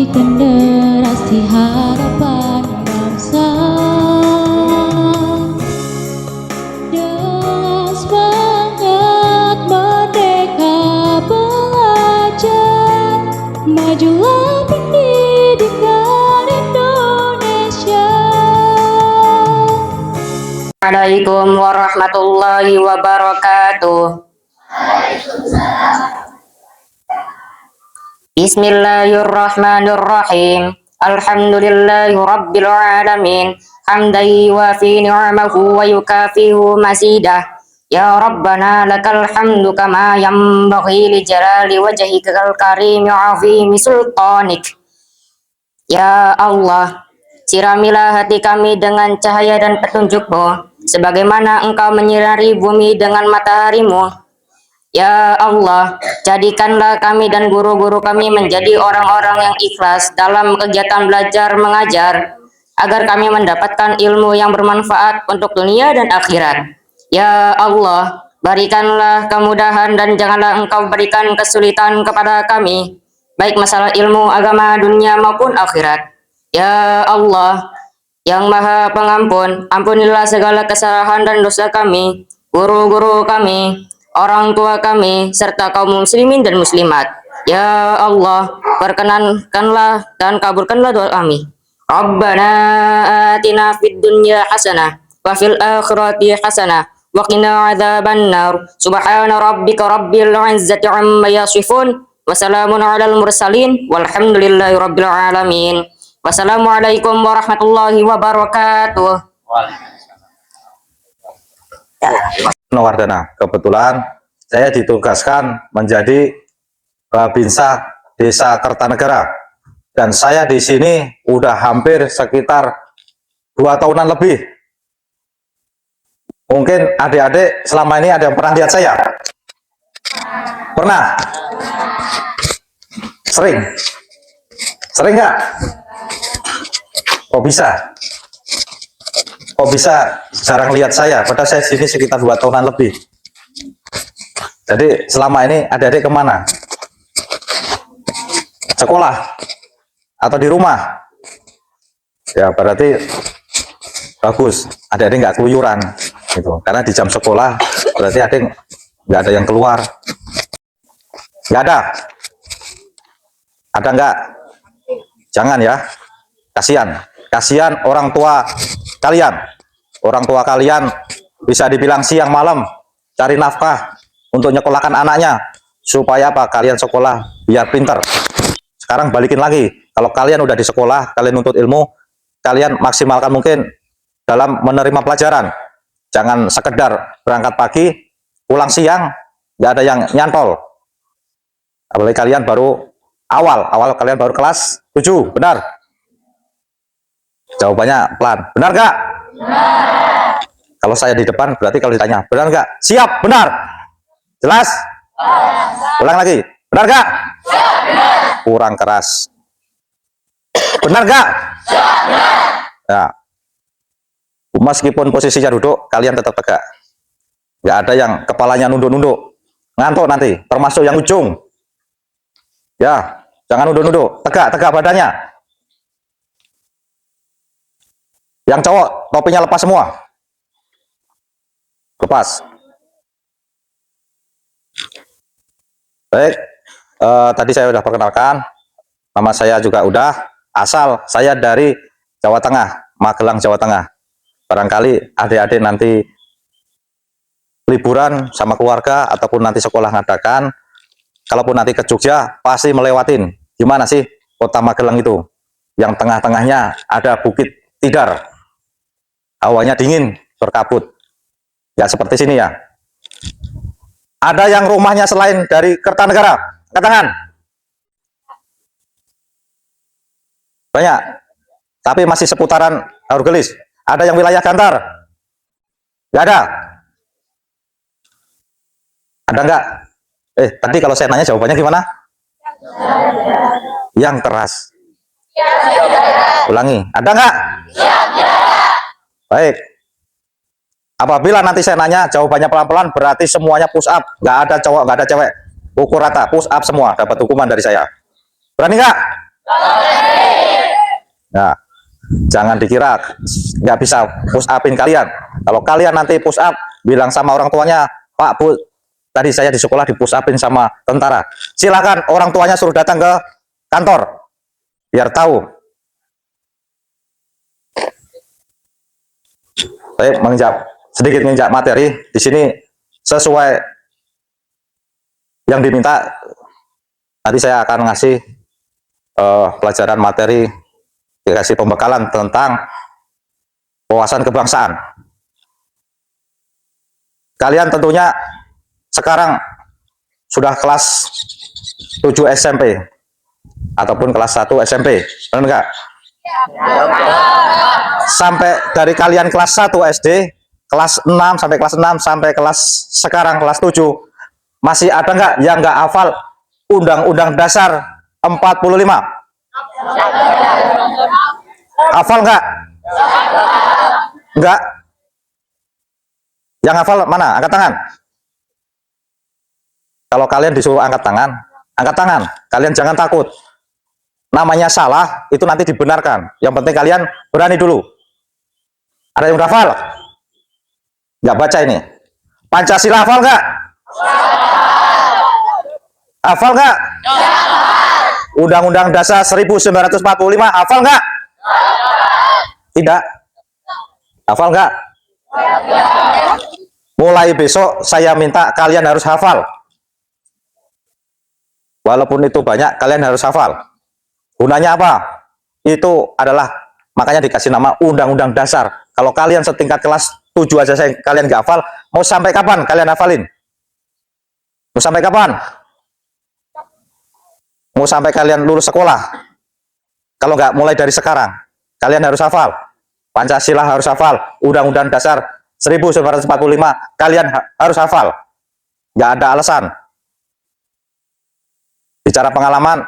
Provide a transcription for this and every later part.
generasi harapan bangsa. Dengan semangat merdeka belajar, majulah pendidikan Indonesia. Assalamualaikum warahmatullahi wabarakatuh. Bismillahirrahmanirrahim. Alhamdulillahi rabbil alamin. Hamdan yuwafi ni'amahu wa yukafihu masidah. Ya Rabbana lakal hamdu kama yanbaghi li jalali wajhikal karim wa 'azimi sultanik. Ya Allah, siramilah hati kami dengan cahaya dan petunjuk-Mu, sebagaimana Engkau menyinari bumi dengan matahari-Mu. Ya Allah, jadikanlah kami dan guru-guru kami menjadi orang-orang yang ikhlas dalam kegiatan belajar mengajar, agar kami mendapatkan ilmu yang bermanfaat untuk dunia dan akhirat. Ya Allah, berikanlah kemudahan dan janganlah Engkau berikan kesulitan kepada kami, baik masalah ilmu, agama, dunia maupun akhirat. Ya Allah, yang Maha Pengampun, ampunilah segala kesalahan dan dosa kami, guru-guru kami, orang tua kami, serta kaum muslimin dan muslimat. Ya Allah, perkenankanlah dan kabulkanlah doa kami. Rabbana atina fid dunya hasanah wa fil akhirati hasanah wa qina adzabannar. Subhana rabbika rabbil izzati amma yasifun wa salamun alal mursalin walhamdulillahi rabbil alamin. Wassalamualaikum warahmatullahi wabarakatuh. Wardana, kebetulan saya ditugaskan menjadi Babinsa Desa Kertanegara, dan saya di sini udah hampir sekitar 2 tahunan lebih. Mungkin adik-adik selama ini ada yang pernah lihat saya? Pernah? Sering? Sering nggak? Kok bisa? Kok bisa jarang lihat saya? Padahal saya sini sekitar 2 tahunan lebih. Jadi selama ini adik-adik kemana? Sekolah? Atau di rumah? Ya berarti bagus. Adik-adik nggak keluyuran, gitu. Karena di jam sekolah berarti adik nggak ada yang keluar. Nggak ada? Ada nggak? Jangan ya. Kasihan orang tua kalian. Orang tua kalian bisa dibilang siang malam cari nafkah untuk nyekolahkan anaknya, supaya apa? Kalian sekolah biar pinter. Sekarang balikin lagi, kalau kalian udah di sekolah, kalian nuntut ilmu, kalian maksimalkan mungkin dalam menerima pelajaran. Jangan sekedar berangkat pagi, pulang siang, nggak ada yang nyantol. Apalagi kalian baru awal kalian baru kelas 7, benar? Jawabannya pelan, benar nggak? Kalau saya di depan berarti kalau ditanya benar nggak? Siap, benar. Jelas? Ulang lagi, benar nggak? Kurang keras. Benar nggak? Ya. Meskipun posisinya duduk, kalian tetap tegak. Nggak ada yang kepalanya nunduk-nunduk, ngantuk nanti. Termasuk yang ujung. Ya, jangan nunduk-nunduk, tegak badannya. Yang cowok topinya lepas semua. Lepas. Baik, tadi saya sudah perkenalkan, nama saya juga udah, asal saya dari Jawa Tengah, Magelang, Jawa Tengah. Barangkali adik-adik nanti liburan sama keluarga ataupun nanti sekolah ngadakan, kalaupun nanti ke Jogja pasti melewatin. Gimana sih kota Magelang itu? Yang tengah-tengahnya ada Bukit Tidar. Hawanya dingin, berkabut. Ya seperti sini ya. Ada yang rumahnya selain dari Kertanegara? Angkat tangan. Banyak. Tapi masih seputaran Haurgelis. Ada yang wilayah Gantar? Nggak ada? Ada nggak? Tadi kalau saya nanya jawabannya gimana? Yang keras. Ulangi. Ada nggak? Baik. Apabila nanti saya nanya jawabannya pelan-pelan, berarti semuanya push up. Nggak ada cowok, nggak ada cewek. Ukur rata, push up semua. Dapat hukuman dari saya. Berani nggak? Nah, jangan dikira nggak bisa push upin kalian. Kalau kalian nanti push up, bilang sama orang tuanya, Pak, Bu, tadi saya di sekolah di push upin sama tentara. Silakan orang tuanya suruh datang ke kantor, biar tahu. Saya sedikit menginjak materi di sini sesuai yang diminta. Nanti saya akan ngasih pelajaran materi, dikasih pembekalan tentang wawasan kebangsaan. Kalian tentunya sekarang sudah kelas 7 SMP ataupun kelas 1 SMP, benar enggak? Sampai dari kalian kelas 1 SD, kelas 6 sampai kelas 6 sampai kelas sekarang kelas 7, masih ada enggak yang enggak hafal Undang-Undang Dasar 45? Hafal enggak? Enggak? Yang hafal mana? Angkat tangan. Kalau kalian disuruh angkat tangan, angkat tangan. Kalian jangan takut. Namanya salah, itu nanti dibenarkan. Yang penting kalian berani dulu. Ada yang udah hafal? Nggak baca ini. Pancasila hafal nggak? Hafal nggak? Undang-Undang Dasar 1945 hafal nggak? Tidak. Hafal nggak? Mulai besok saya minta kalian harus hafal. Walaupun itu banyak, kalian harus hafal. Gunanya apa? Itu adalah, makanya dikasih nama Undang-Undang Dasar. Kalau kalian setingkat kelas 7 aja kalian nggak hafal, mau sampai kapan kalian hafalin? Mau sampai kapan? Mau sampai kalian lulus sekolah? Kalau nggak mulai dari sekarang, kalian harus hafal. Pancasila harus hafal. Undang-Undang Dasar 1945 kalian harus hafal. Nggak ada alasan. Bicara pengalaman,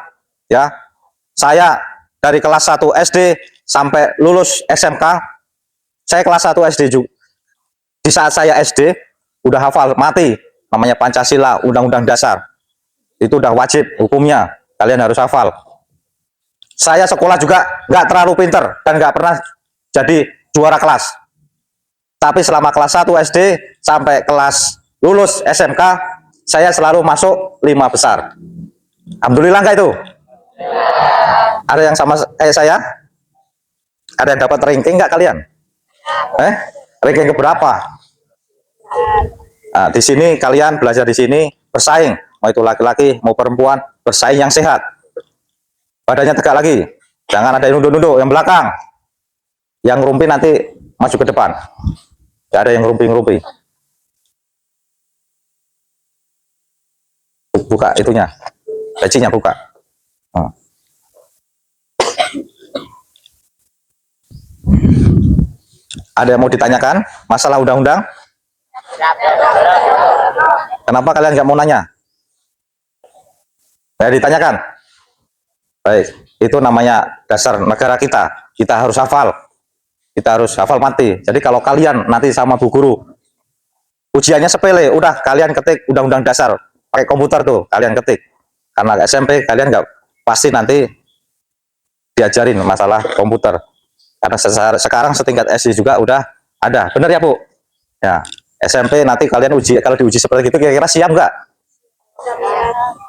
ya, saya dari kelas 1 SD sampai lulus SMK, saya kelas 1 SD juga. Di saat saya SD, udah hafal mati, namanya Pancasila, Undang-Undang Dasar. Itu udah wajib hukumnya, kalian harus hafal. Saya sekolah juga nggak terlalu pinter, dan nggak pernah jadi juara kelas. Tapi selama kelas 1 SD sampai kelas lulus SMK, saya selalu masuk 5 besar. Alhamdulillah enggak itu? Ada yang sama kayak saya? Ada yang dapat ranking enggak kalian? Ranking keberapa? Nah, di sini kalian belajar di sini bersaing, mau itu laki-laki mau perempuan, bersaing yang sehat. Badannya tegak lagi, jangan ada yang nunduk-nunduk yang belakang. Yang ngerumpi nanti maju ke depan. Enggak ada yang ngerumpi-ngerumpi. Buka itunya. Bacinya buka. Ada yang mau ditanyakan masalah undang-undang? Kenapa kalian nggak mau nanya? Saya ditanyakan. Baik, itu namanya dasar negara kita. Kita harus hafal. Kita harus hafal mati. Jadi kalau kalian nanti sama bu guru, ujiannya sepele, udah kalian ketik undang-undang dasar. Pakai komputer tuh, kalian ketik. Karena SMP kalian nggak pasti nanti diajarin masalah komputer. Karena sekarang setingkat SD juga udah ada. Bener ya Bu? Ya, SMP nanti kalian uji, kalau diuji seperti itu kira-kira siap nggak?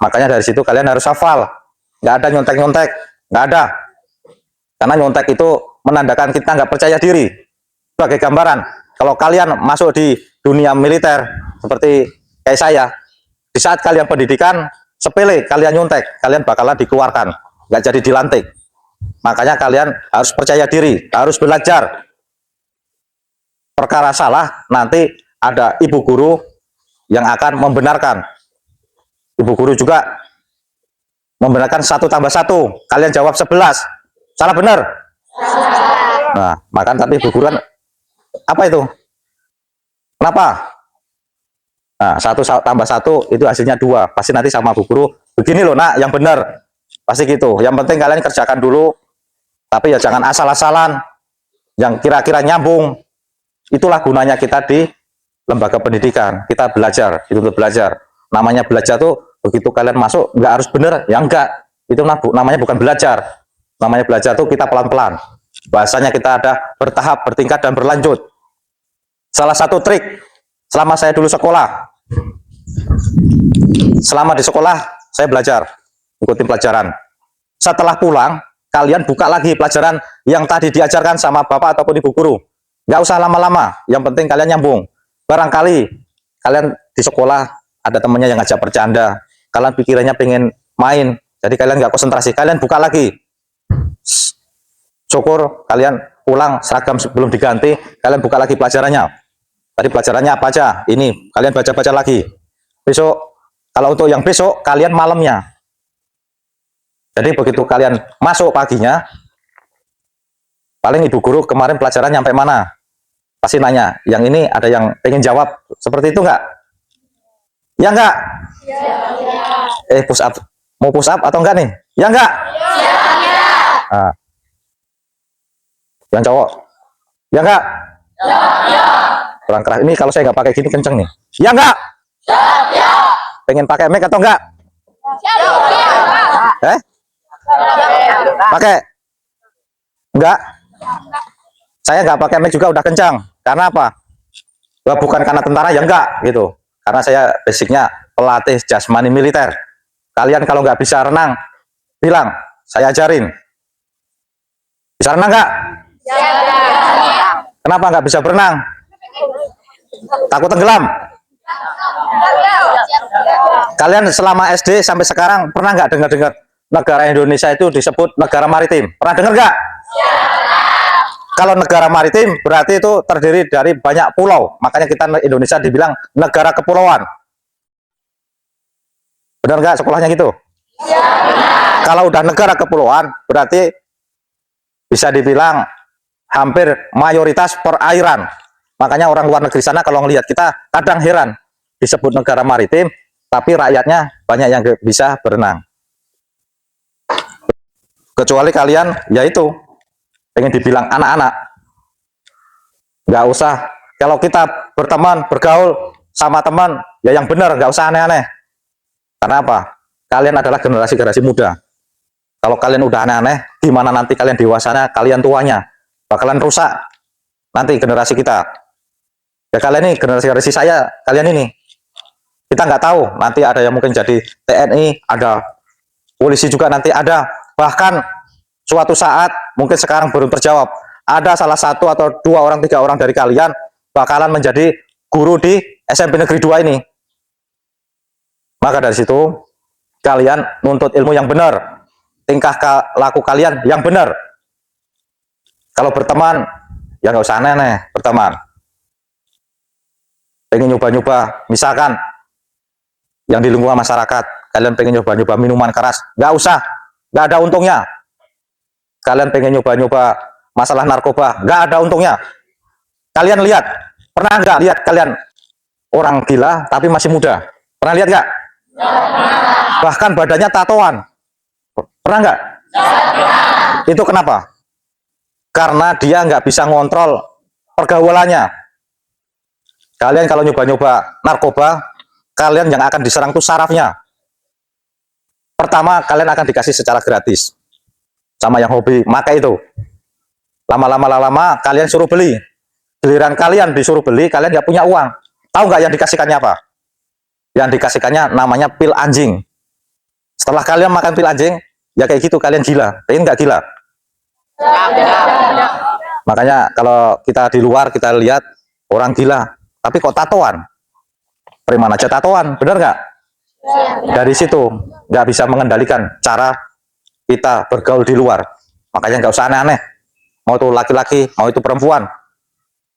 Makanya dari situ kalian harus hafal. Nggak ada nyontek-nyontek, nggak ada. Karena nyontek itu menandakan kita nggak percaya diri. Sebagai gambaran, kalau kalian masuk di dunia militer seperti kayak saya, di saat kalian pendidikan sepele, kalian nyontek, kalian bakalan dikeluarkan, nggak jadi dilantik. Makanya kalian harus percaya diri, harus belajar. Perkara salah, nanti ada ibu guru yang akan membenarkan. Ibu guru juga membenarkan 1 tambah 1, kalian jawab 11. Salah benar? Nah, makanya tapi ibu guru kan, apa itu? Kenapa? Nah, 1 tambah 1 itu hasilnya 2. Pasti nanti sama bu guru, begini loh nak, yang benar. Pasti gitu. Yang penting kalian kerjakan dulu, tapi ya jangan asal-asalan, yang kira-kira nyambung. Itulah gunanya kita di lembaga pendidikan. Kita belajar, itu untuk belajar. Namanya belajar tuh, begitu kalian masuk, nggak harus benar, ya enggak. Itu namanya bukan belajar. Namanya belajar tuh kita pelan-pelan. Bahasanya kita ada bertahap, bertingkat, dan berlanjut. Salah satu trik selama saya dulu sekolah, selama di sekolah saya belajar, ikutin pelajaran. Setelah pulang, kalian buka lagi pelajaran yang tadi diajarkan sama bapak ataupun ibu guru. Nggak usah lama-lama, yang penting kalian nyambung. Barangkali kalian di sekolah ada temannya yang ngajak bercanda, kalian pikirannya pengen main, jadi kalian nggak konsentrasi, kalian buka lagi. Syukur kalian pulang seragam sebelum diganti, kalian buka lagi pelajarannya. Tadi pelajarannya apa aja? Ini kalian baca-baca lagi. Besok, kalau untuk yang besok kalian malamnya. Jadi begitu kalian masuk paginya, paling ibu guru kemarin pelajaran nyampe mana? Pasti nanya, yang ini ada yang pengen jawab seperti itu enggak? Ya enggak? Ya. Push up. Mau push up atau enggak nih? Ya enggak? Ya. Nah. Yang cowok? Ya enggak? Ya. Kurang keras. Ini kalau saya nggak pakai gini kenceng nih. Ya enggak? Ya. Pengen pakai mic atau enggak? Ya. Pakai? Enggak? Saya nggak pakai mic juga udah kencang. Karena apa? Bukan karena tentara ya enggak gitu. Karena saya basicnya pelatih jasmani militer. Kalian kalau nggak bisa renang, bilang saya ajarin. Bisa renang nggak? Kenapa nggak bisa berenang? Takut tenggelam? Kalian selama SD sampai sekarang pernah nggak dengar-dengar negara Indonesia itu disebut negara maritim? Pernah dengar nggak? Kalau negara maritim berarti itu terdiri dari banyak pulau. Makanya kita Indonesia dibilang negara kepulauan. Benar nggak sekolahnya gitu? Ya, kalau udah negara kepulauan berarti bisa dibilang hampir mayoritas perairan. Makanya orang luar negeri sana kalau ngelihat kita kadang heran disebut negara maritim, tapi rakyatnya banyak yang bisa berenang. Kecuali kalian, yaitu pengen dibilang anak-anak, nggak usah. Kalau kita berteman, bergaul sama teman, ya yang benar, nggak usah aneh-aneh. Karena apa? Kalian adalah generasi-generasi muda. Kalau kalian udah aneh-aneh, gimana nanti kalian dewasanya, kalian tuanya, bakalan rusak nanti generasi kita. Ya kalian ini, generasi saya, kalian ini, kita nggak tahu, nanti ada yang mungkin jadi TNI, ada polisi juga nanti ada, bahkan suatu saat, mungkin sekarang belum terjawab, ada salah satu atau 2 orang, 3 orang dari kalian bakalan menjadi guru di SMP Negeri 2 ini. Maka dari situ, kalian nuntut ilmu yang benar, tingkah laku kalian yang benar. Kalau berteman, ya nggak usah aneh-aneh berteman. Pengen nyoba-nyoba, misalkan yang di lingkungan masyarakat, kalian pengen nyoba-nyoba minuman keras, nggak usah, nggak ada untungnya. Kalian pengen nyoba-nyoba masalah narkoba, nggak ada untungnya. Kalian lihat, pernah nggak lihat kalian orang gila tapi masih muda? Pernah lihat nggak? Bahkan badannya tatoan. Pernah nggak? Itu kenapa? Karena dia nggak bisa ngontrol pergaulannya. Kalian kalau nyoba-nyoba narkoba, kalian yang akan diserang tuh sarafnya. Pertama, kalian akan dikasih secara gratis sama yang hobi makai itu. Lama-lama kalian suruh beli. Giliran kalian disuruh beli, kalian nggak punya uang. Tahu nggak yang dikasihkannya apa? Yang dikasihkannya namanya pil anjing. Setelah kalian makan pil anjing, ya kayak gitu kalian gila. Pengen nggak gila? Makanya kalau kita di luar kita lihat orang gila, tapi kok tatoan? Preman aja tatoan, bener nggak? Dari situ nggak bisa mengendalikan cara kita bergaul di luar. Makanya nggak usah aneh-aneh. Mau itu laki-laki, mau itu perempuan.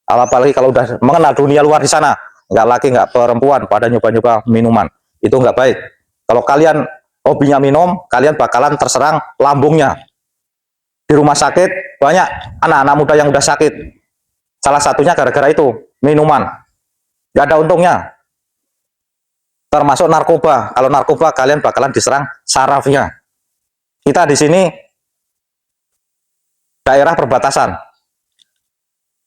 Apalagi kalau udah mengenal dunia luar di sana, nggak laki nggak perempuan pada nyoba-nyoba minuman, itu nggak baik. Kalau kalian hobinya minum, kalian bakalan terserang lambungnya. Di rumah sakit banyak anak-anak muda yang udah sakit. Salah satunya gara-gara itu minuman. Nggak ada untungnya. Termasuk narkoba. Kalau narkoba kalian bakalan diserang sarafnya. Kita di sini daerah perbatasan.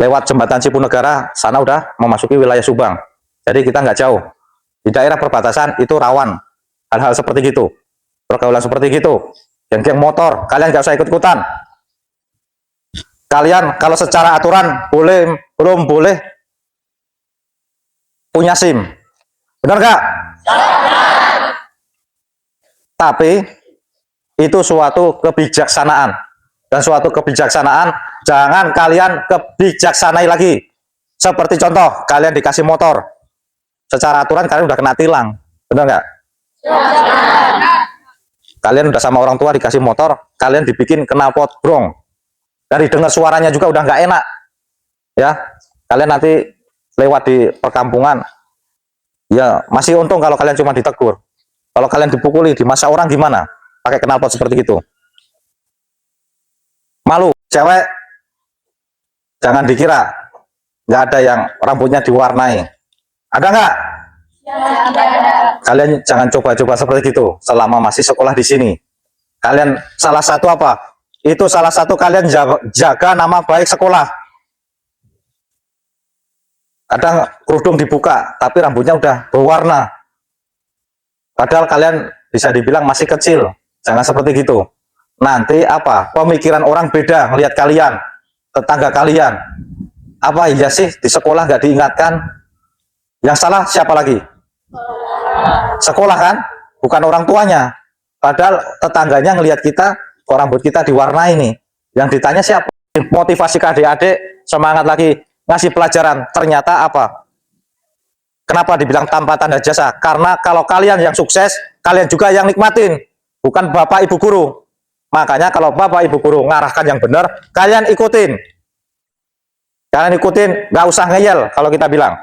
Lewat jembatan Cipunegara, sana udah memasuki wilayah Subang. Jadi kita nggak jauh. Di daerah perbatasan itu rawan hal-hal seperti gitu. Pergaulan seperti gitu. geng-geng motor, kalian nggak usah ikut-ikutan. Kalian kalau secara aturan belum boleh punya SIM, benar nggak? Tapi itu suatu kebijaksanaan, dan suatu kebijaksanaan jangan kalian kebijaksanai lagi. Seperti contoh, kalian dikasih motor, secara aturan kalian udah kena tilang, benar nggak? Kalian udah sama orang tua dikasih motor, kalian dibikin knalpot brong. Dari dengar suaranya juga udah nggak enak, ya. Kalian nanti lewat di perkampungan, ya masih untung kalau kalian cuma ditegur. Kalau kalian dipukuli di masa orang gimana? Pakai knalpot seperti itu. Malu, cewek. Jangan dikira nggak ada yang rambutnya diwarnai. Ada nggak? Kalian jangan coba-coba seperti itu selama masih sekolah di sini. Kalian salah satu apa? Itu salah satu kalian jaga nama baik sekolah. Kadang kerudung dibuka, tapi rambutnya udah berwarna. Padahal kalian bisa dibilang masih kecil. Jangan seperti gitu. Nanti apa? Pemikiran orang beda melihat kalian, tetangga kalian. Apa iya sih di sekolah nggak diingatkan? Yang salah siapa lagi? Sekolah kan? Bukan orang tuanya. Padahal tetangganya ngelihat kita, kok rambut kita diwarnai nih. Yang ditanya siapa? Motivasi ke adik-adik, semangat lagi ngasih pelajaran. Ternyata apa? Kenapa dibilang tanpa tanda jasa? Karena kalau kalian yang sukses, kalian juga yang nikmatin, bukan bapak ibu guru. Makanya kalau bapak ibu guru ngarahkan yang benar, kalian ikutin. Kalian ikutin, nggak usah ngeyel kalau kita bilang.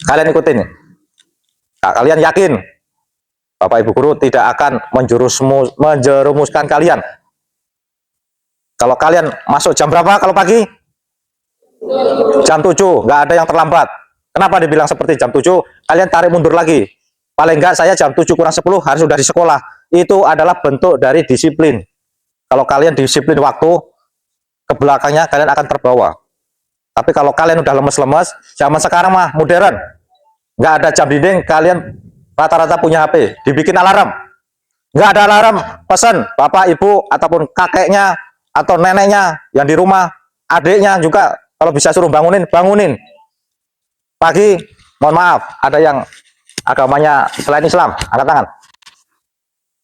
Kalian ikutin. Nah, kalian yakin bapak ibu guru tidak akan menjerumuskan kalian. Kalau kalian masuk jam berapa kalau pagi? Jam 7, nggak ada yang terlambat. Kenapa dibilang seperti jam 7? Kalian tarik mundur lagi. Paling nggak saya jam 7 kurang 10 harus sudah di sekolah. Itu adalah bentuk dari disiplin. Kalau kalian disiplin waktu, ke belakangnya kalian akan terbawa. Tapi kalau kalian udah lemes-lemes, zaman sekarang mah modern. Nggak ada jam dinding, kalian rata-rata punya HP, dibikin alarm. Nggak ada alarm, pesan bapak, ibu, ataupun kakeknya, atau neneknya yang di rumah, adiknya juga, kalau bisa suruh bangunin, bangunin. Pagi, mohon maaf, ada yang agamanya selain Islam, angkat tangan.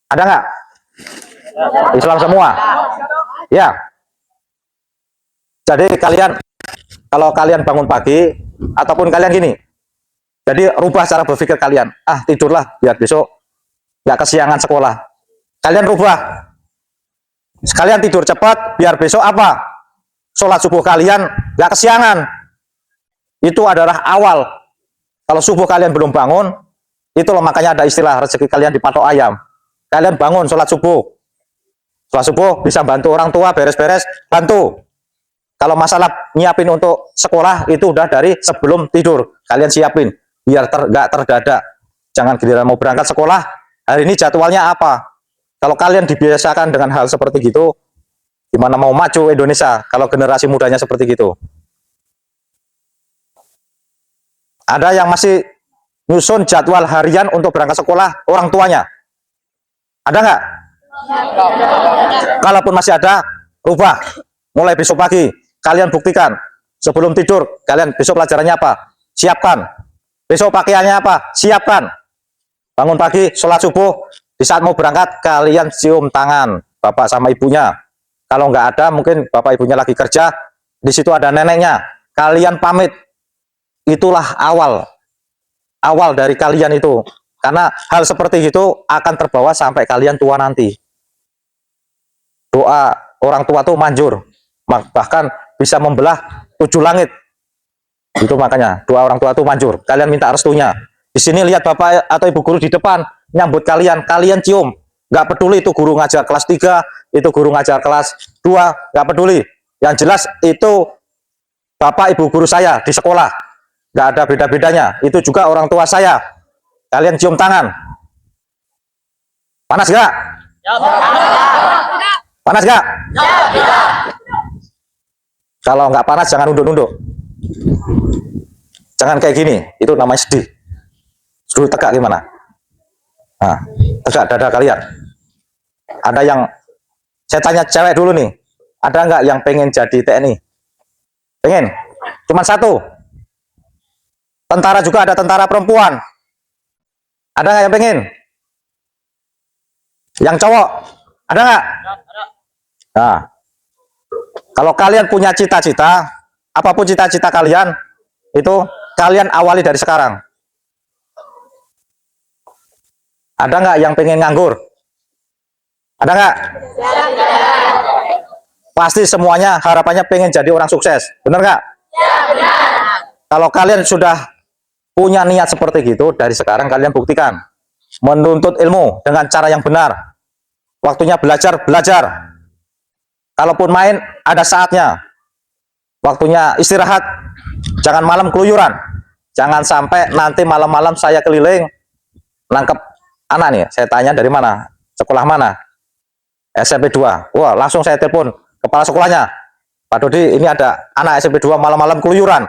Ada nggak? Islam semua? Ya. Jadi kalian, kalau kalian bangun pagi, ataupun kalian gini, jadi rubah cara berpikir kalian. Ah, tidurlah, biar besok nggak kesiangan sekolah. Kalian rubah. Sekalian tidur cepat, biar besok apa? Sholat subuh kalian nggak kesiangan. Itu adalah awal. Kalau subuh kalian belum bangun, itu loh makanya ada istilah rezeki kalian dipatok ayam. Kalian bangun sholat subuh. Sholat subuh bisa bantu orang tua beres-beres, bantu. Kalau masalah nyiapin untuk sekolah itu udah dari sebelum tidur. Kalian siapin biar nggak terdadak. Jangan giliran mau berangkat sekolah, hari ini jadwalnya apa? Kalau kalian dibiasakan dengan hal seperti gitu, gimana mau maju Indonesia kalau generasi mudanya seperti gitu? Ada yang masih nyusun jadwal harian untuk berangkat sekolah orang tuanya? Ada nggak? Kalaupun masih ada, rubah. Mulai besok pagi, kalian buktikan. Sebelum tidur, kalian besok pelajarannya apa? Siapkan. Besok pakaiannya apa? Siapkan. Bangun pagi, sholat subuh. Di saat mau berangkat, kalian cium tangan bapak sama ibunya. Kalau nggak ada, mungkin bapak ibunya lagi kerja. Di situ ada neneknya. Kalian pamit. Itulah awal dari kalian itu. Karena hal seperti itu akan terbawa sampai kalian tua nanti. Doa orang tua tuh manjur. Bahkan bisa membelah 7 langit. Itu makanya doa orang tua tuh manjur. Kalian minta restunya. Di sini lihat bapak atau ibu guru di depan nyambut kalian, kalian cium. Nggak peduli itu guru ngajar kelas 3, itu guru ngajar kelas 2, nggak peduli. Yang jelas itu bapak ibu guru saya di sekolah. Nggak ada beda-bedanya. Itu juga orang tua saya. Kalian cium tangan. Panas nggak? Panas nggak? Kalau nggak panas jangan nunduk-nunduk. Jangan kayak gini. Itu namanya sedih. Dulu tegak gimana? Nah, tegak dada kalian. Ada yang, saya tanya cewek dulu nih, ada nggak yang pengen jadi TNI? Pengen? Cuman satu. Tentara juga ada tentara perempuan. Ada nggak yang pengen? Yang cowok? Ada nggak? Nah, kalau kalian punya cita-cita, apapun cita-cita kalian, itu kalian awali dari sekarang. Ada nggak yang pengen nganggur? Ada nggak? Pasti semuanya harapannya pengen jadi orang sukses. Benar nggak? Kalau kalian sudah punya niat seperti gitu, dari sekarang kalian buktikan. Menuntut ilmu dengan cara yang benar. Waktunya belajar, belajar. Kalaupun main, ada saatnya. Waktunya istirahat, jangan malam keluyuran. Jangan sampai nanti malam-malam saya keliling, nangkep anak nih, saya tanya dari mana, sekolah mana, SMP 2. Wah, langsung saya telepon kepala sekolahnya, Pak Dodi, ini ada anak SMP 2 malam-malam keluyuran.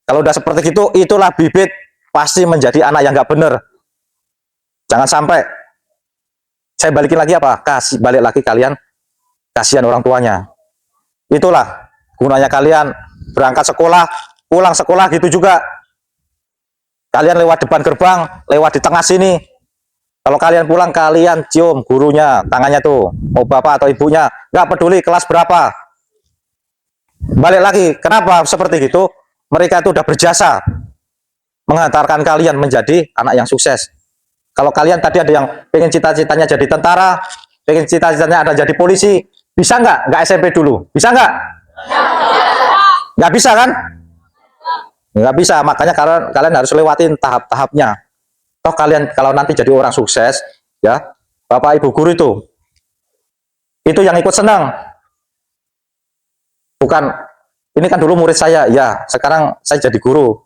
Kalau udah seperti itu, itulah bibit pasti menjadi anak yang nggak bener. Jangan sampai saya balikin lagi apa? Kasih balik lagi kalian, kasihan orang tuanya. Itulah gunanya kalian berangkat sekolah, pulang sekolah gitu juga. Kalian lewat depan gerbang, lewat di tengah sini. Kalau kalian pulang, kalian cium gurunya, tangannya tuh, mau bapak atau ibunya, nggak peduli kelas berapa. Balik lagi, kenapa seperti gitu? Mereka itu udah berjasa menghantarkan kalian menjadi anak yang sukses. Kalau kalian tadi ada yang pengen cita-citanya jadi tentara, pengen cita-citanya ada jadi polisi, bisa nggak? Nggak SMP dulu, bisa nggak? Nggak bisa kan? Nggak bisa, makanya kalian harus lewatin tahap-tahapnya. Toh kalian kalau nanti jadi orang sukses, ya, bapak ibu guru itu yang ikut senang. Bukan, ini kan dulu murid saya, ya, sekarang saya jadi guru.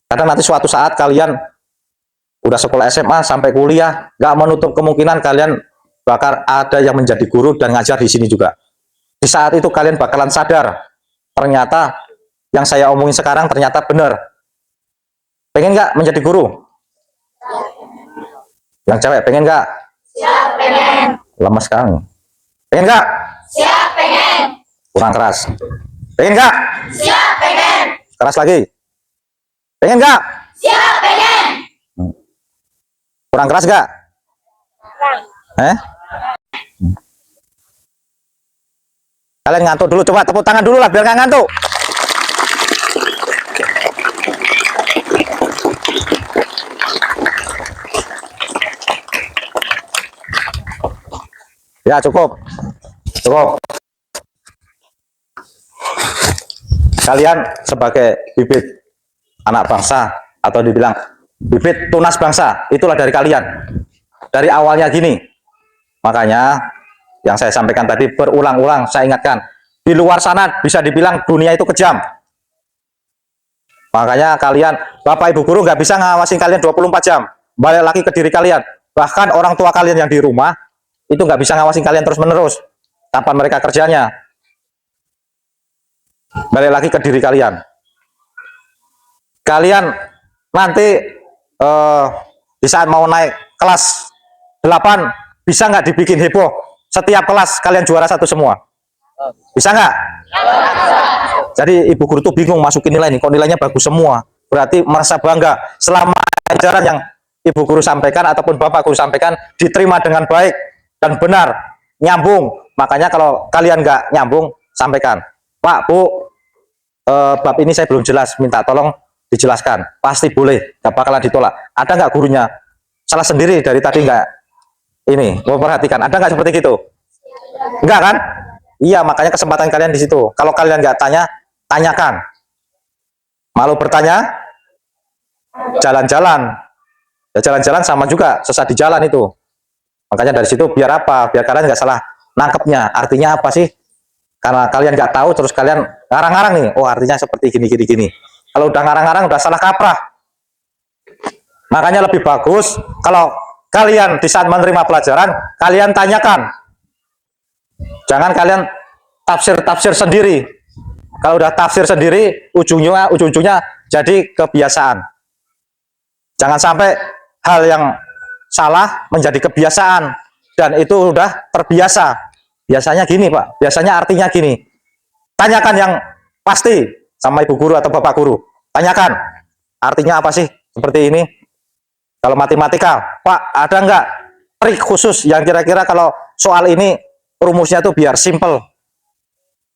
Karena nanti suatu saat kalian udah sekolah SMA sampai kuliah, nggak menutup kemungkinan kalian bakal ada yang menjadi guru dan ngajar di sini juga. Di saat itu kalian bakalan sadar, ternyata yang saya omongin sekarang ternyata benar. Pengen nggak menjadi guru? Yang cewek pengen nggak? Siap, pengen. Lemas sekarang. Pengen nggak? Siap, pengen. Kurang keras. Pengen nggak? Siap, pengen. Keras lagi. Pengen nggak? Siap, pengen. Kurang keras nggak? Kalian ngantuk dulu, coba tepuk tangan dulu lah biar nggak ngantuk. Ya, cukup. Cukup. Kalian sebagai bibit anak bangsa, atau dibilang bibit tunas bangsa, itulah dari kalian. Dari awalnya gini. Makanya yang saya sampaikan tadi berulang-ulang saya ingatkan, di luar sana bisa dibilang dunia itu kejam. Makanya kalian, bapak ibu guru nggak bisa ngawasin kalian 24 jam. Balik lagi ke diri kalian. Bahkan orang tua kalian yang di rumah itu nggak bisa ngawasin kalian terus-menerus tanpa mereka kerjanya. Balik lagi ke diri kalian. Kalian nanti di saat mau naik kelas 8 bisa nggak dibikin heboh? Setiap kelas kalian juara satu semua. Bisa nggak? Jadi ibu guru tuh bingung masukin nilai nih, kok nilainya bagus semua. Berarti merasa bangga selama ajaran yang ibu guru sampaikan ataupun bapak guru sampaikan diterima dengan baik dan benar, nyambung. Makanya kalau kalian nggak nyambung, sampaikan, Pak, Bu, bab ini saya belum jelas, minta tolong dijelaskan. Pasti boleh, nggak bakalan ditolak. Ada nggak gurunya salah sendiri dari tadi nggak ini memperhatikan? Ada nggak seperti itu? Enggak kan? Iya, makanya kesempatan kalian di situ. Kalau kalian nggak tanya, tanyakan. Malu bertanya, jalan-jalan. Ya, jalan-jalan sama juga sesat di jalan itu. Makanya dari situ biar apa? Biar kalian nggak salah nangkepnya. Artinya apa sih? Karena kalian nggak tahu, terus kalian ngarang-ngarang nih. Oh, artinya seperti gini, gini, gini. Kalau udah ngarang-ngarang, udah salah kaprah. Makanya lebih bagus kalau kalian di saat menerima pelajaran, kalian tanyakan. Jangan kalian tafsir-tafsir sendiri. Kalau udah tafsir sendiri, ujung-ujungnya jadi kebiasaan. Jangan sampai hal yang salah menjadi kebiasaan. dan itu udah terbiasa. Biasanya gini Pak, biasanya artinya gini. Tanyakan yang pasti sama ibu guru atau bapak guru. Tanyakan, artinya apa sih seperti ini? Kalau matematika, Pak, ada nggak trik khusus yang kira-kira kalau soal ini rumusnya tuh biar simple?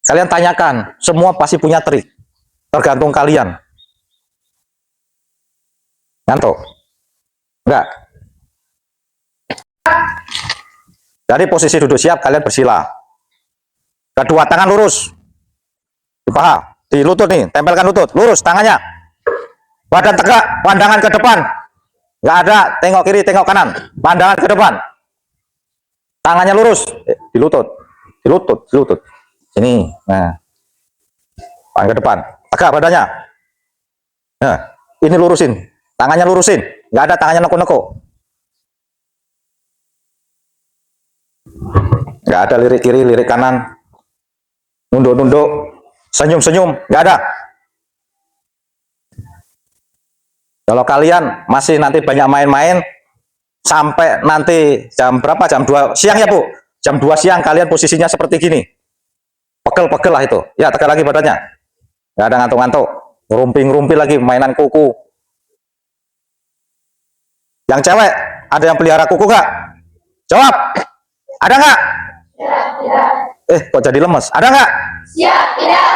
Kalian tanyakan, semua pasti punya trik. Tergantung kalian. Ngantuk? Enggak. Dari posisi duduk siap, kalian bersila. Kedua tangan lurus. Di paha, di lutut nih, tempelkan lutut, lurus tangannya. Badan tegak, pandangan ke depan. Nggak ada tengok kiri, tengok kanan. Pandangan ke depan. Tangannya lurus, di lutut, di lutut, di lutut. Ini, nah. Pandangan ke depan. Tegak badannya. Nah, ini lurusin. Tangannya lurusin. Nggak ada tangannya nekuk-nekuk. Nggak ada lirik kiri, lirik kanan. Nunduk-nunduk. Senyum-senyum. Nggak ada. Kalau kalian masih nanti banyak main-main, sampai nanti jam berapa? Jam 2 siang ya Bu? Jam 2 siang kalian posisinya seperti gini. Pegel-pegel lah itu. Ya, tegak lagi badannya. Nggak ada ngantuk-ngantuk. Ngerumpi-ngerumpi lagi, mainan kuku. Yang cewek, ada yang pelihara kuku nggak? Jawab. Ada nggak? Kok jadi lemes? Ada nggak? Siap, tidak.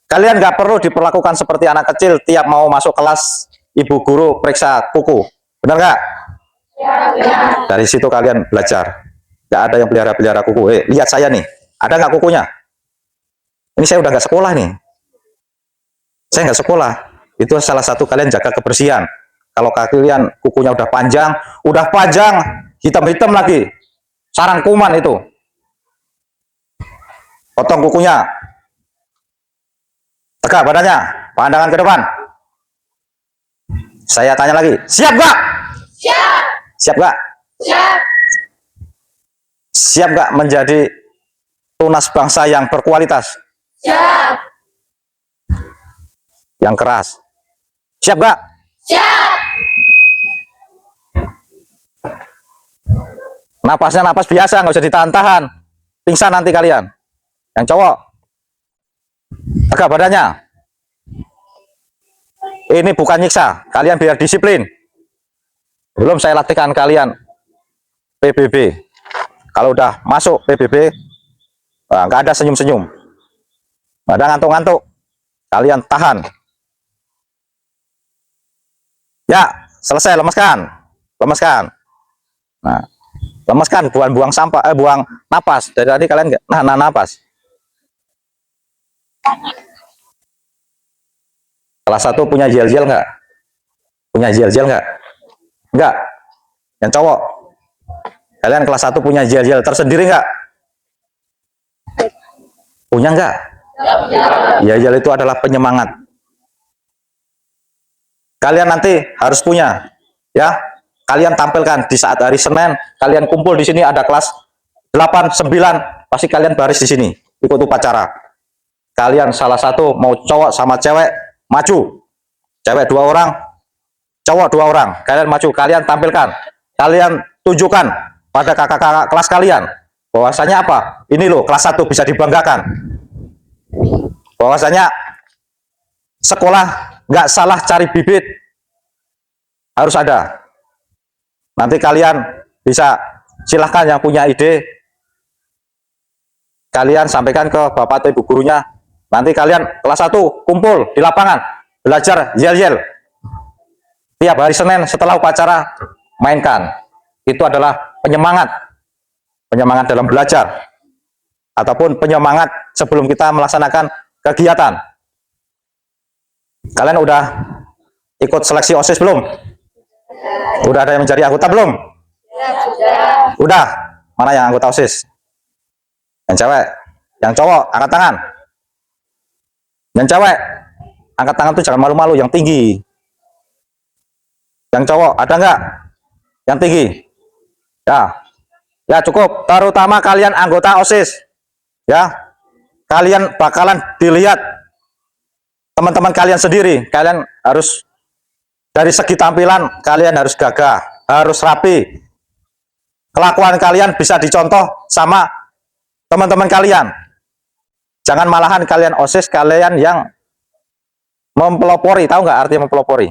Kalian nggak perlu diperlakukan seperti anak kecil tiap mau masuk kelas ibu guru periksa kuku. Benar nggak? Dari situ kalian belajar. Nggak ada yang pelihara kuku. Lihat saya nih. Ada nggak kukunya? Ini saya udah nggak sekolah nih. Saya nggak sekolah. Itu salah satu kalian jaga kebersihan. Kalau kalian kukunya udah panjang, hitam-hitam lagi. Sarang kuman itu. Potong kukunya. Tegak badannya, pandangan ke depan. Saya tanya lagi, siap gak? Siap. Siap gak? Siap. Siap gak menjadi tunas bangsa yang berkualitas? Siap. Yang keras. Siap gak? Siap. Napasnya napas biasa, nggak usah ditahan-tahan. Pingsan nanti kalian. Yang cowok. Tegak badannya. Ini bukan nyiksa, kalian biar disiplin. Belum saya latihkan kalian PBB. Kalau udah masuk PBB, nggak ada senyum-senyum, nggak ada ngantuk-ngantuk. Kalian tahan. Ya, selesai, lemeskan. Lemeskan. Nah, lemeskan, buang sampah, buang napas. Dari tadi kalian nggak nahan napas. Kelas 1 punya gel-gel nggak? Punya gel-gel nggak? Nggak. Yang cowok. Kalian kelas 1 punya gel-gel tersendiri nggak? Punya nggak? Ya, gel itu adalah penyemangat. Kalian nanti harus punya. Ya, kalian tampilkan di saat hari Senin. Kalian kumpul di sini ada kelas 8, 9. Pasti kalian baris di sini. Ikut upacara. Kalian salah satu mau cowok sama cewek. Maju, cewek 2 orang, cowok 2 orang. Kalian maju, kalian tampilkan, kalian tunjukkan pada kakak-kakak kelas kalian bahwasanya apa? Ini loh, kelas 1 bisa dibanggakan. Bahwasanya sekolah nggak salah cari bibit, harus ada. Nanti kalian bisa silahkan yang punya ide, kalian sampaikan ke bapak atau ibu gurunya. Nanti kalian kelas 1 kumpul di lapangan, belajar yel-yel. Tiap hari Senin setelah upacara, mainkan. Itu adalah penyemangat. Penyemangat dalam belajar. Ataupun penyemangat sebelum kita melaksanakan kegiatan. Kalian udah ikut seleksi OSIS belum? Udah ada yang menjadi anggota belum? Udah. Mana yang anggota OSIS? Yang cewek? Yang cowok? Angkat tangan. Yang cewek, angkat tangan tuh jangan malu-malu, yang tinggi. Yang cowok, ada nggak? Yang tinggi? Ya cukup. Terutama kalian anggota OSIS. Ya, kalian bakalan dilihat teman-teman kalian sendiri. Kalian harus, dari segi tampilan, kalian harus gagah, harus rapi. kelakuan kalian bisa dicontoh sama teman-teman kalian. Jangan malahan kalian OSIS kalian yang mempelopori. Tahu nggak artinya mempelopori?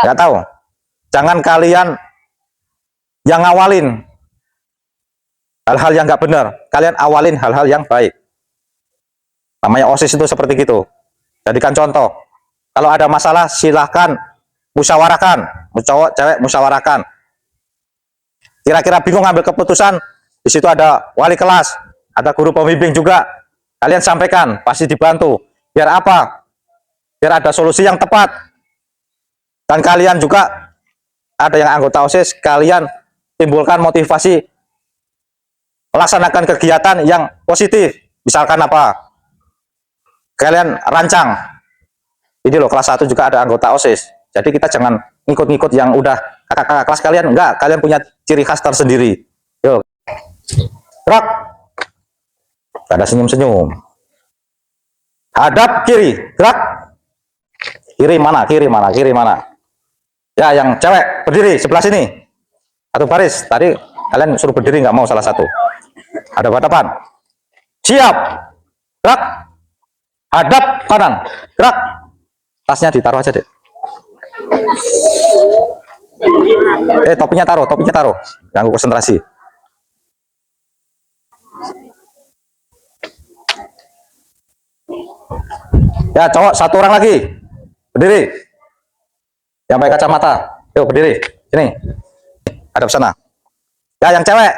Nggak tahu. Jangan kalian yang ngawalin hal-hal yang nggak benar. Kalian awalin hal-hal yang baik. Namanya OSIS itu seperti itu. Jadikan contoh. Kalau ada masalah silahkan musyawarahkan. Cowok, cewek musyawarahkan. Kira-kira bingung ngambil keputusan, di situ ada wali kelas, ada guru pembimbing juga. Kalian sampaikan, pasti dibantu. Biar apa? Biar ada solusi yang tepat. Dan kalian juga ada yang anggota OSIS, kalian timbulkan motivasi melaksanakan kegiatan yang positif. Misalkan apa? Kalian rancang. Ini loh, kelas 1 juga ada anggota OSIS. Jadi kita jangan ngikut-ngikut yang udah kakak-kakak kelas kalian. Enggak, kalian punya ciri khas tersendiri. Yuk. Gerak. Ada senyum-senyum. Hadap kiri. Gerak. Kiri mana? Kiri mana? Kiri mana? Ya, yang cewek berdiri sebelah sini. Satu baris. Tadi kalian suruh berdiri, nggak mau salah satu. Ada hadapan. Siap. Gerak. Hadap kanan. Gerak. Tasnya ditaruh aja, Dek. Topinya taruh. Ganggu konsentrasi. Ya, cowok satu orang lagi. Berdiri. Yang pakai kacamata. Yuk, berdiri. Sini. Hadap sana. Ya, yang cewek.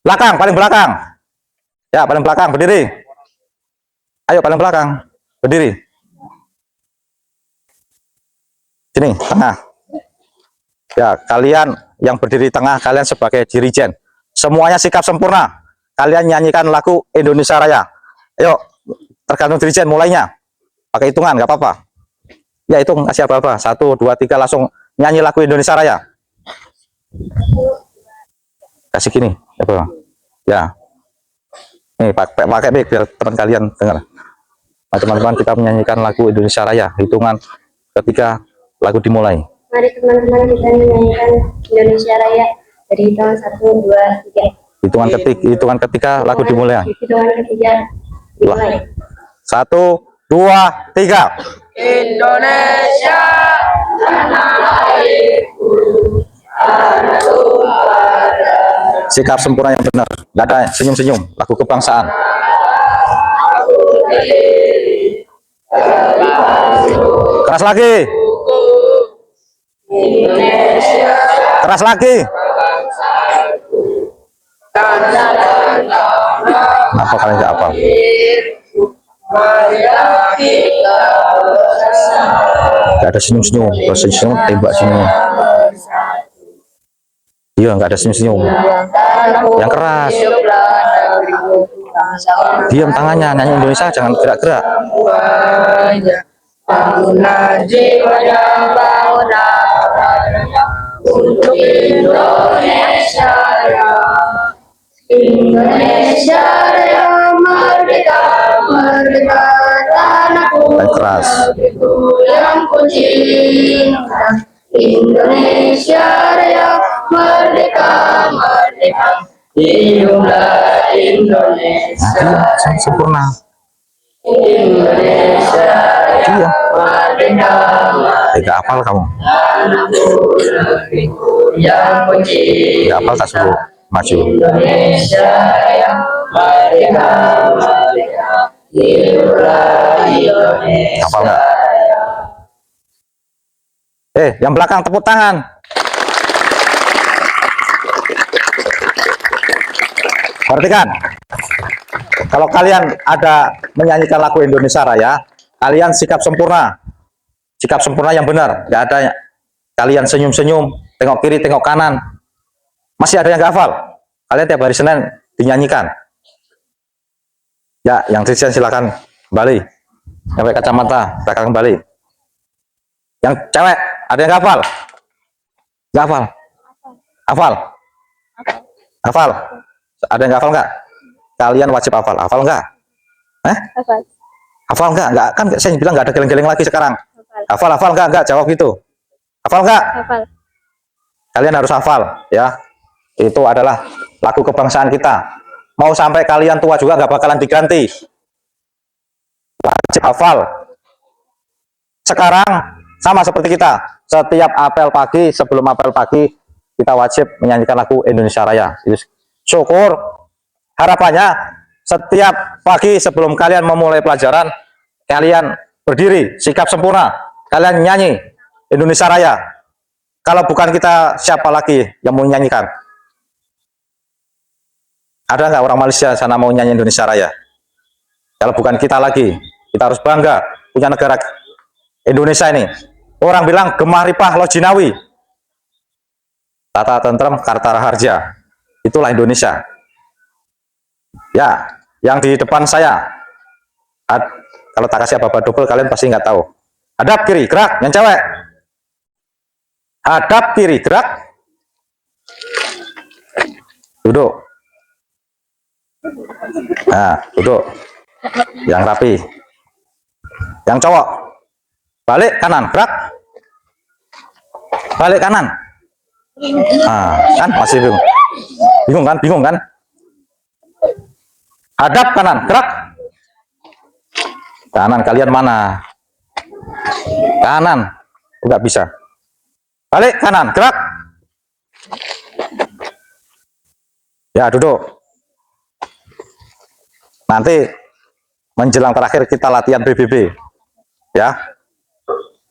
Belakang, paling belakang. Ya, paling belakang, berdiri. Ayo, paling belakang. Berdiri. Sini, tengah. Ya, kalian yang berdiri tengah, kalian sebagai dirijen. Semuanya sikap sempurna. Kalian nyanyikan lagu Indonesia Raya. Ayo, tergantung dirijen mulainya. Pakai hitungan, nggak apa-apa. Ya, hitung, kasih apa-apa. 1, 2, 3, langsung nyanyi lagu Indonesia Raya. Kasih gini. Apa? Ya. Nih, pakai mic biar teman kalian dengar. Nah, teman-teman, kita menyanyikan lagu Indonesia Raya. Hitungan ketika lagu dimulai. Mari teman-teman kita menyanyikan Indonesia Raya dari hitungan 1, 2, 3. Hitungan ketika lagu dimulai. Hitungan ketiga dimulai. 1, 2, 3. Indonesia tanah airku, tanah tumpah darah. Sikap sempurna yang benar. Nggak ada senyum-senyum. Lagu kebangsaan. Keras lagi. Indonesia Keras lagi. Apa kalian nggak apa? marilah kita bersama. Nggak ada senyum-senyum. Kalau senyum tembak senyum. Iya, nggak ada senyum-senyum. Yang keras. Diam tangannya, nyanyi Indonesia, jangan gerak-gerak. Bangunlah jiwanya, bangunlah untuk Indonesia Raya. Indonesia Raya, merdeka, merdeka tanahku, Dan keras. negeriku yang ku cinta. Indonesia Raya, merdeka, merdeka, hiduplah Indonesia. Sempurna. Indonesia Iya. merdeka, Tidak hafal kamu. tanahku, negeriku yang ku cinta. Tidak hafal tak suruh maju. Indonesia Raya, merdeka, merdeka, hiduplah Indonesia. Hafal nggak? Yang belakang tepuk tangan. Perhatikan. Kalau kalian ada menyanyikan lagu Indonesia Raya, kalian sikap sempurna. Sikap sempurna yang benar. Nggak ada kalian senyum-senyum, tengok kiri, tengok kanan. Masih ada yang nggak hafal. Kalian tiap hari Senin dinyanyikan. Ya, yang Christian silakan kembali. Yang pakai kacamata, silakan kembali. Yang cewek, ada yang nggak hafal? Nggak hafal? Hafal? Hafal? Ada yang nggak hafal nggak? Kalian wajib hafal. Hafal nggak? Hafal. Hafal nggak? Nggak, kan saya bilang nggak ada geleng-geleng lagi sekarang. Hafal. Hafal nggak? Nggak, jawab gitu. Hafal nggak? Hafal. Kalian harus hafal, ya. Itu adalah lagu kebangsaan kita. Mau sampai kalian tua juga nggak bakalan diganti. Wajib hafal. Sekarang sama seperti kita. Setiap apel pagi, sebelum apel pagi, kita wajib menyanyikan lagu Indonesia Raya. Syukur, harapannya setiap pagi sebelum kalian memulai pelajaran, kalian berdiri, sikap sempurna, kalian nyanyi Indonesia Raya. Kalau bukan kita, siapa lagi yang mau nyanyikan? Ada nggak orang Malaysia sana mau nyanyi Indonesia Raya? Kalau bukan kita lagi, kita harus bangga punya negara Indonesia ini. Orang bilang gemah ripah lojinawi, tata tentrem karta raharja. Itulah Indonesia. Ya, yang di depan saya, kalau tak kasih apa-apa double kalian pasti nggak tahu. Hadap kiri, gerak, yang cewek. Hadap kiri, gerak. Duduk. Nah, duduk. Yang rapi. Yang cowok. Balik kanan, gerak. Balik kanan. Nah, kan masih bingung. Bingung kan? Bingung kan? Hadap kanan, gerak. Kanan kalian mana? Kanan. Enggak bisa. Balik kanan, gerak. Ya, duduk. Nanti menjelang terakhir kita latihan PBB. Ya.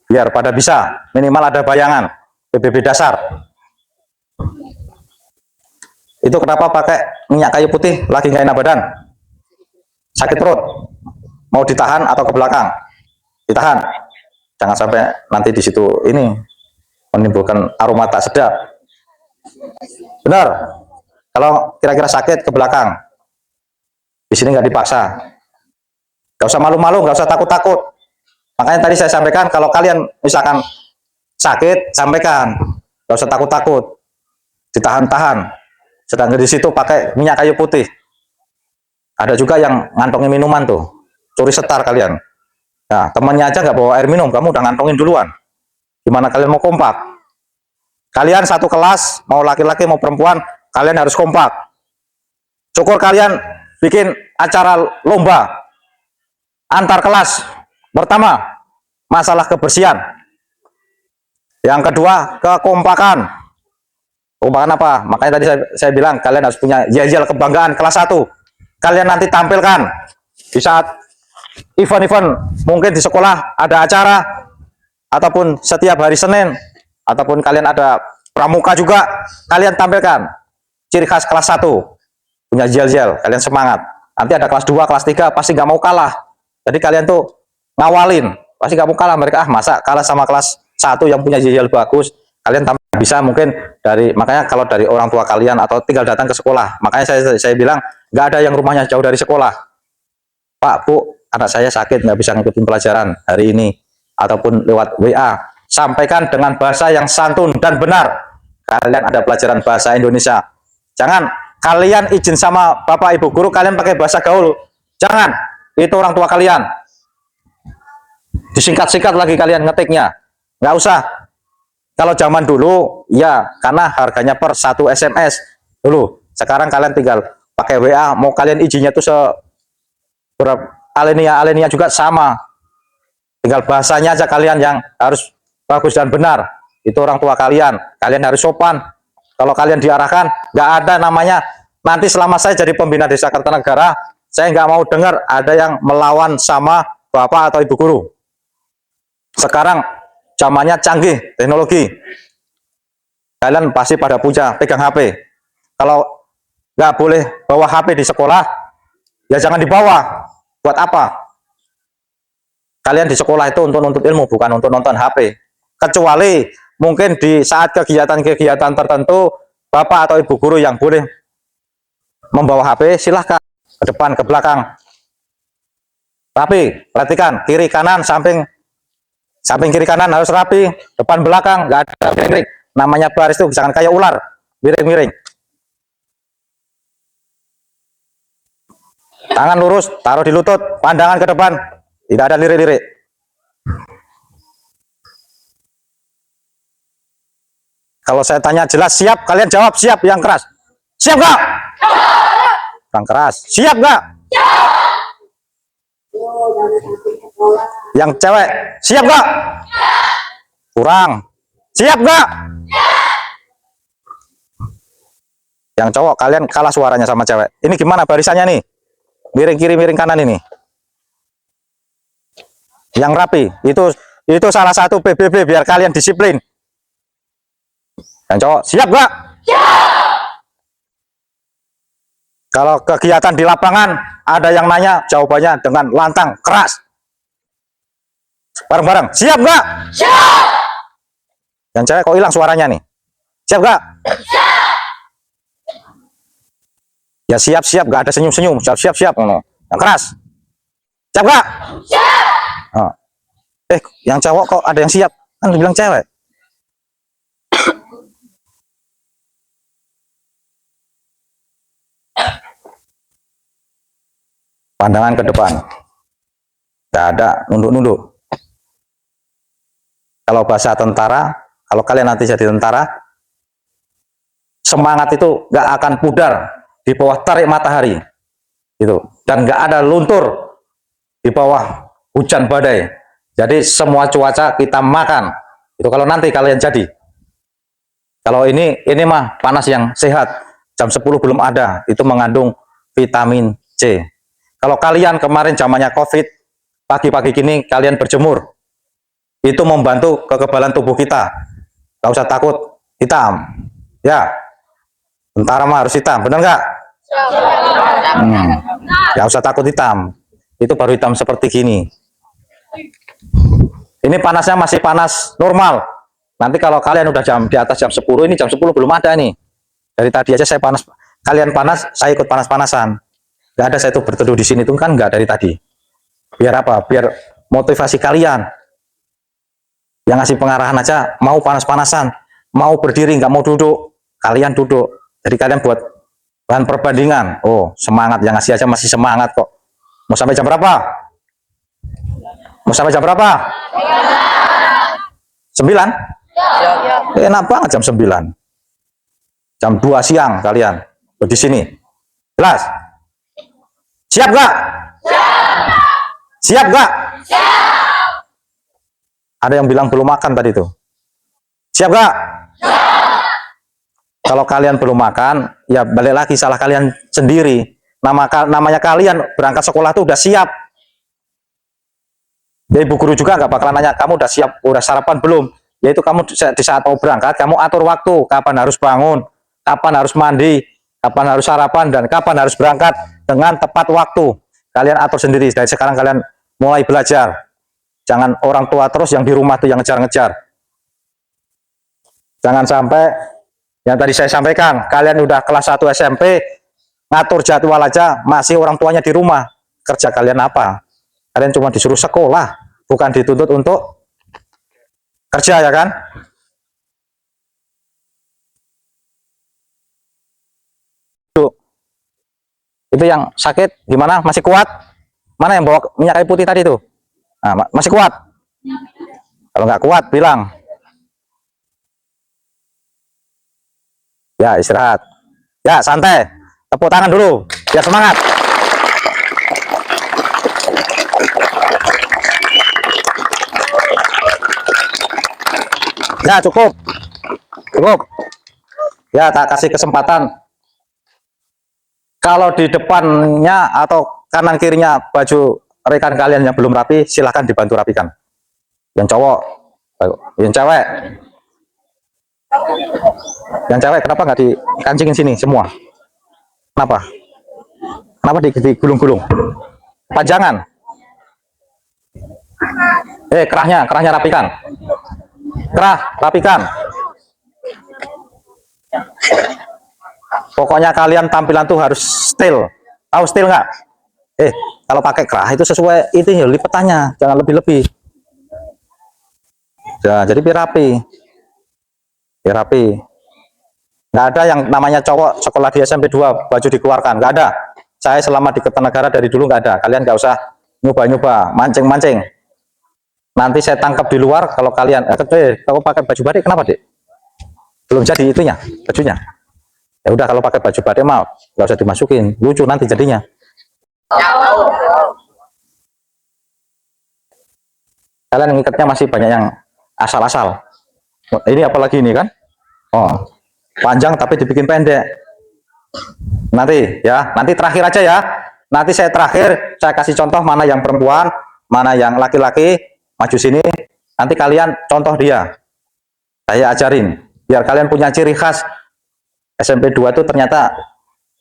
Biar pada bisa, minimal ada bayangan PBB dasar. Itu kenapa pakai minyak kayu putih lagi nggak enak badan? Sakit perut. Mau ditahan atau ke belakang? Ditahan. Jangan sampai nanti di situ ini menimbulkan aroma tak sedap. Benar. Kalau kira-kira sakit ke belakang. Di sini nggak dipaksa. Nggak usah malu-malu, nggak usah takut-takut. Makanya tadi saya sampaikan kalau kalian misalkan sakit, sampaikan. Nggak usah takut-takut. Ditahan-tahan. Sedangkan di situ pakai minyak kayu putih. Ada juga yang ngantongin minuman tuh. Curi setar kalian. Nah, temannya aja nggak bawa air minum, kamu udah ngantongin duluan. Gimana kalian mau kompak? Kalian satu kelas, mau laki-laki mau perempuan, kalian harus kompak. Syukur kalian bikin acara lomba antar kelas. Pertama, masalah kebersihan. Yang kedua, kekompakan. Kekompakan apa? Makanya tadi saya bilang kalian harus punya yel-yel kebanggaan kelas 1. Kalian nanti tampilkan di saat event-event, mungkin di sekolah ada acara, ataupun setiap hari Senin, ataupun kalian ada pramuka juga, kalian tampilkan ciri khas kelas 1. Punya yel-yel, kalian semangat. Nanti ada kelas 2, kelas 3, pasti nggak mau kalah. Jadi kalian tuh ngawalin, pasti kamu kalah mereka. Masa kalah sama kelas 1 yang punya yel bagus. Kalian bisa mungkin dari, makanya kalau dari orang tua kalian atau tinggal datang ke sekolah, makanya saya bilang nggak ada yang rumahnya jauh dari sekolah. Pak, Bu, anak saya sakit nggak bisa ngikutin pelajaran hari ini, ataupun lewat WA, sampaikan dengan bahasa yang santun dan benar. Kalian ada pelajaran bahasa Indonesia, jangan kalian izin sama bapak ibu guru kalian pakai bahasa gaul, jangan. Itu orang tua kalian. Disingkat-singkat lagi kalian ngetiknya, nggak usah. Kalau zaman dulu ya karena harganya per 1 SMS dulu. Sekarang kalian tinggal pakai WA, mau kalian izinnya tuh alinea juga sama, tinggal bahasanya aja kalian yang harus bagus dan benar. Itu orang tua kalian harus sopan. Kalau kalian diarahkan, nggak ada namanya nanti selama saya jadi pembina desa Kertanegara, saya nggak mau dengar ada yang melawan sama bapak atau ibu guru. Sekarang zamannya canggih teknologi, kalian pasti pada punya pegang HP. Kalau nggak boleh bawa HP di sekolah, ya jangan dibawa. Buat apa? Kalian di sekolah itu untuk nuntut ilmu, bukan untuk nonton HP. Kecuali mungkin di saat kegiatan-kegiatan tertentu, bapak atau ibu guru yang boleh membawa HP, silahkan ke depan, ke belakang. Tapi perhatikan kiri kanan, samping kiri kanan harus rapi, depan belakang nggak ada miring. Namanya baris itu jangan kayak ular, miring-miring. Tangan lurus, taruh di lutut, pandangan ke depan, tidak ada lirik-lirik. Kalau saya tanya jelas siap, kalian jawab siap yang keras. Siap gak? Kurang keras. Siap gak? Yang cewek, siap gak? Kurang. Siap gak? Yang cowok, kalian kalah suaranya sama cewek. Ini gimana barisannya nih? Miring kiri, miring kanan ini. Yang rapi, itu salah satu PBB biar kalian disiplin. Yang cowok, siap gak? Kalau kegiatan di lapangan, ada yang nanya, jawabannya dengan lantang, keras. Bareng-bareng, siap gak? Siap! Yang cewek kok hilang suaranya nih? Siap gak? Siap! Ya siap-siap, gak ada senyum-senyum, siap-siap. Yang keras. Siap gak? Siap! Oh. Yang cowok kok ada yang siap? Kan bilang cewek. Pandangan ke depan. Gak ada nunduk-nunduk. Kalau bahasa tentara, kalau kalian nanti jadi tentara, semangat itu gak akan pudar di bawah tarik matahari. Gitu. Dan gak ada luntur di bawah hujan badai. Jadi semua cuaca kita makan. Itu kalau nanti kalian jadi. Kalau ini mah panas yang sehat. Jam 10 belum ada. Itu mengandung vitamin C. Kalau kalian kemarin zamannya COVID, pagi-pagi gini kalian berjemur, itu membantu kekebalan tubuh kita. Gak usah takut hitam. Ya, tentara mah harus hitam, benar nggak? Gak usah takut hitam. Itu baru hitam seperti gini. Ini panasnya masih panas normal. Nanti kalau kalian udah di atas jam 10, ini jam 10 belum ada nih. Dari tadi aja saya panas. Kalian panas, saya ikut panas-panasan. Gak ada saya tuh berteduh di sini tuh kan nggak dari tadi. Biar apa? Biar motivasi kalian. Yang ngasih pengarahan aja mau panas-panasan, mau berdiri nggak mau duduk, kalian duduk. Jadi kalian buat bahan perbandingan. Oh semangat, yang ngasih aja masih semangat kok. Mau sampai jam berapa? Mau sampai jam berapa? 9? Enak banget jam 9. Jam 2 siang kalian di sini. Jelas? Siap gak? Siap gak? Siap. Ada yang bilang belum makan tadi tuh. Siap gak? Siap. Kalau kalian belum makan, ya balik lagi salah kalian sendiri. Namanya kalian berangkat sekolah tuh udah siap. Ya ibu guru juga nggak bakalan nanya kamu udah siap, udah sarapan belum. Yaitu kamu di saat mau berangkat, kamu atur waktu, kapan harus bangun, kapan harus mandi, kapan harus sarapan, dan kapan harus berangkat dengan tepat waktu. Kalian atur sendiri. Dari sekarang kalian mulai belajar. Jangan orang tua terus yang di rumah tuh yang ngejar-ngejar. Jangan sampai yang tadi saya sampaikan, kalian udah kelas 1 SMP, ngatur jadwal aja, masih orang tuanya di rumah. Kerja kalian apa? Kalian cuma disuruh sekolah, bukan dituntut untuk kerja, ya kan? Itu yang sakit gimana? Masih kuat? Mana yang bawa minyak kayu putih tadi tuh? Nah, masih kuat? Kalau nggak kuat bilang. Ya istirahat. Ya santai. Tepuk tangan dulu biar semangat. Ya cukup. Ya tak kasih kesempatan. Kalau di depannya atau kanan kirinya baju rekan kalian yang belum rapi, silahkan dibantu rapikan. Yang cowok, yang cewek. Yang cewek kenapa nggak dikancingin sini semua? Kenapa? Kenapa digulung-gulung? Panjangan. Kerahnya rapikan. Kerah, rapikan. Pokoknya kalian tampilan tuh harus style. Tahu style nggak? Kalau pakai kerah itu sesuai itu ya lipetannya, jangan lebih-lebih. Ya, jadi biar rapi. Biar rapi. Nggak ada yang namanya cowok sekolah di SMP 2 baju dikeluarkan, nggak ada. Saya selama di Kertanegara dari dulu nggak ada. Kalian nggak usah nyoba-nyoba, mancing-mancing. Nanti saya tangkap di luar kalau kalian kalau pakai baju batik kenapa, Dek? Belum jadi itunya, bajunya. Ya udah, kalau pakai baju batik mah nggak usah dimasukin, lucu nanti jadinya. Kalian ngikatnya masih banyak yang asal-asal. Ini apalagi ini kan? Oh, panjang tapi dibikin pendek. Nanti ya, nanti terakhir aja ya. Nanti saya terakhir, saya kasih contoh mana yang perempuan, mana yang laki-laki. Maju sini. Nanti kalian contoh dia. Saya ajarin. Biar kalian punya ciri khas. SMP 2 itu ternyata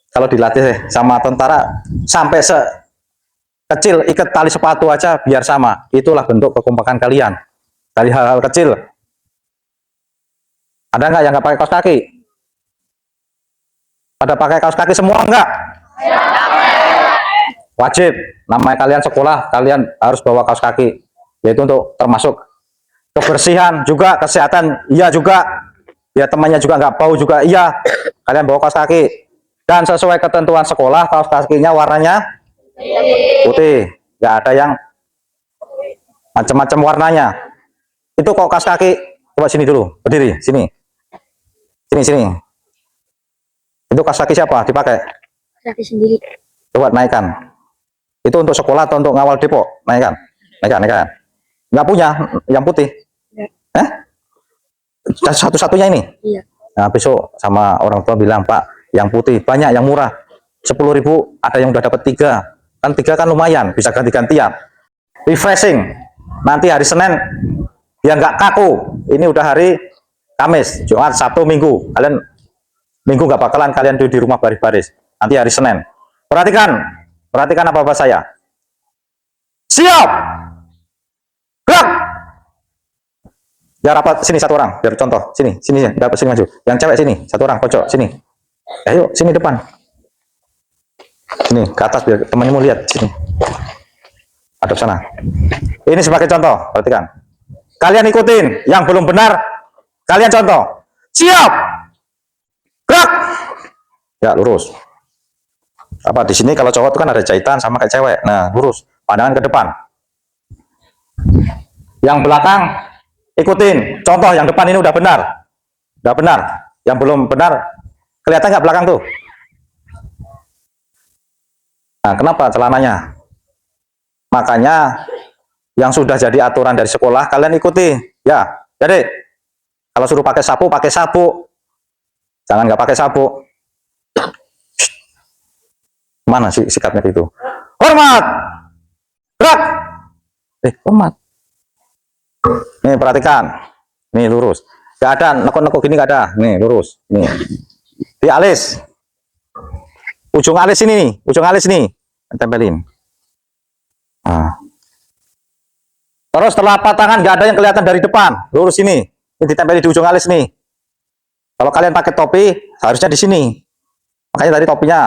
kalau dilatih sama tentara sampai sekecil ikat tali sepatu aja biar sama. Itulah bentuk kekompakan kalian. Dari hal-hal kecil. Ada nggak yang nggak pakai kaos kaki? Pada pakai kaos kaki semua enggak? Wajib. Namanya kalian sekolah, kalian harus bawa kaos kaki. Yaitu untuk termasuk kebersihan juga, kesehatan iya juga. Ya temannya juga nggak bau juga iya. Kalian bawa kaos kaki. Dan sesuai ketentuan sekolah, kaos kakinya warnanya putih. Nggak ada yang macam-macam warnanya. Itu kok kaos kaki. Coba sini dulu, berdiri, sini. Sini. Itu kaos kaki siapa? Dipakai? Kaki sendiri. Coba naikkan. Itu untuk sekolah atau untuk ngawal depo? Naikkan. Nggak punya yang putih? Satu-satunya ini? Iya. Nah, besok sama orang tua bilang, Pak, yang putih banyak, yang murah. 10.000, ada yang udah dapat 3. Kan 3 kan lumayan, bisa ganti-gantian. Refreshing. Nanti hari Senin, biar nggak kaku. Ini udah hari Kamis, Jumat, Sabtu, Minggu. Kalian Minggu nggak bakalan kalian di rumah baris-baris. Nanti hari Senin. Perhatikan apa-apa saya. Siap! Gerak! Ya rapat sini satu orang, biar contoh. Sini dapat sini maju. Yang cewek sini, satu orang pojok sini. Ayo sini depan. Sini ke atas biar temannya mau lihat sini. Hadap sana. Ini sebagai contoh, perhatikan. Kalian ikutin, yang belum benar kalian contoh. Siap. Gerak. Ya lurus. Apa di sini kalau cowok itu kan ada jahitan sama kayak cewek. Nah, lurus. Pandangan ke depan. Yang belakang ikutin contoh, yang depan ini udah benar, yang belum benar kelihatan nggak belakang tuh. Nah, kenapa celananya? Makanya yang sudah jadi aturan dari sekolah kalian ikuti ya. Jadi kalau suruh pakai sapu, jangan nggak pakai sapu. Mana sih sikapnya itu? Hormat, gerak. Hormat. Nih perhatikan, nih lurus. Gak ada nekuk-nekuk gini, gak ada. Nih lurus, nih di alis, ujung alis ini nih, tempelin. Nah. Terus telapak tangan gak ada yang kelihatan dari depan, lurus ini ditempelin di ujung alis nih. Kalau kalian pakai topi harusnya di sini, makanya tadi topinya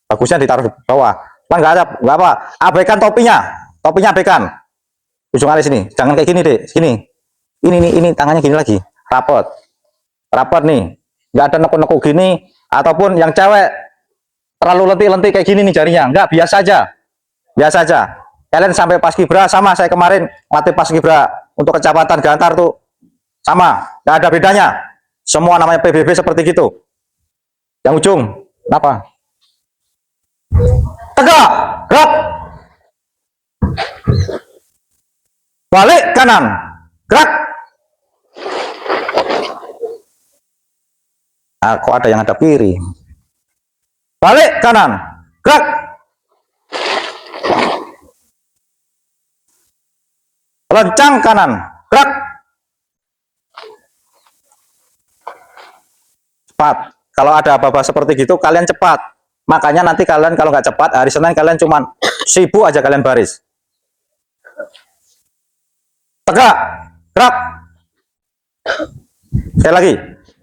bagusnya ditaruh di bawah. Kan nggak ada, nggak apa, abaikan topinya abaikan. Ujung alis ini, jangan kayak gini deh, sini. Ini tangannya gini lagi, rapat nih, nggak ada nekuk-nekuk gini, ataupun yang cewek terlalu lentik-lentik kayak gini nih jarinya, nggak, biasa aja. Kalian sampai paskibra sama saya kemarin mati paskibra untuk kecamatan Gantar tuh sama, nggak ada bedanya, semua namanya PBB seperti gitu. Yang ujung, kenapa? Tegak, gerak. Balik kanan, gerak. Nah, kok ada yang hadap kiri? Balik kanan, gerak. Lencang kanan, gerak. Cepat. Kalau ada apa-apa seperti gitu, kalian cepat. Makanya nanti kalian kalau nggak cepat, hari Senin kalian cuman sibuk aja kalian baris. Tegak, gerak. Sekali lagi,